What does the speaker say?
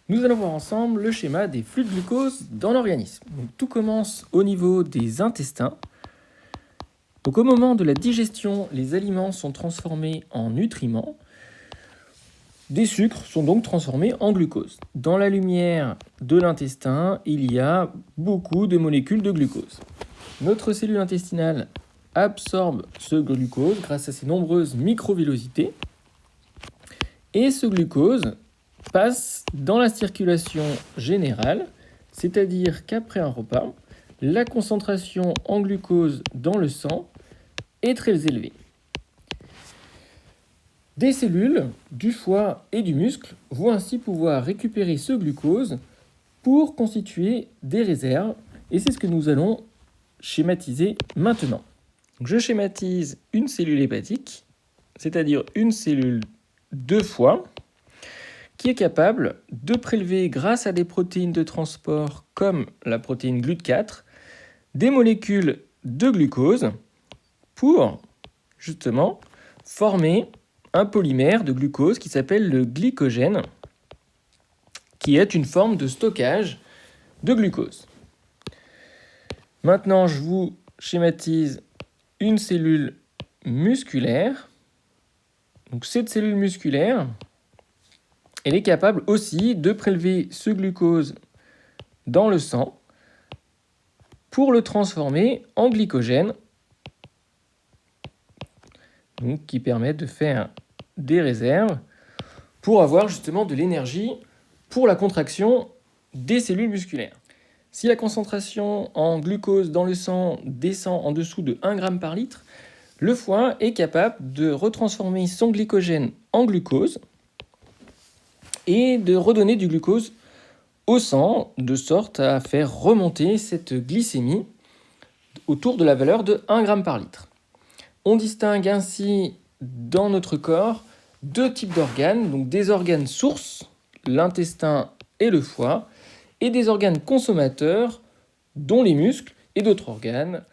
Nous allons voir ensemble le schéma des flux de glucose dans l'organisme. Donc, tout commence au niveau des intestins. Donc, au moment de la digestion, les aliments sont transformés en nutriments. Des sucres sont donc transformés en glucose. Dans la lumière de l'intestin, il y a beaucoup de molécules de glucose. Notre cellule intestinale absorbe ce glucose grâce à ses nombreuses microvillosités. Et ce glucose passe dans la circulation générale, c'est-à-dire qu'après un repas, la concentration en glucose dans le sang est très élevée. Des cellules du foie et du muscle vont ainsi pouvoir récupérer ce glucose pour constituer des réserves, et c'est ce que nous allons schématiser maintenant. Donc, je schématise une cellule hépatique, c'est-à-dire une cellule de foie, qui est capable de prélever, grâce à des protéines de transport comme la protéine GLUT4, des molécules de glucose pour justement former un polymère de glucose qui s'appelle le glycogène, qui est une forme de stockage de glucose. Maintenant, je vous schématise une cellule musculaire. Donc cette cellule musculaire, elle est capable aussi de prélever ce glucose dans le sang pour le transformer en glycogène, donc qui permet de faire des réserves pour avoir justement de l'énergie pour la contraction des cellules musculaires. Si la concentration en glucose dans le sang descend en dessous de 1 g par litre, le foie est capable de retransformer son glycogène en glucose et de redonner du glucose au sang, de sorte à faire remonter cette glycémie autour de la valeur de 1 g par litre. On distingue ainsi dans notre corps deux types d'organes, donc des organes sources, l'intestin et le foie, et des organes consommateurs, dont les muscles, et d'autres organes,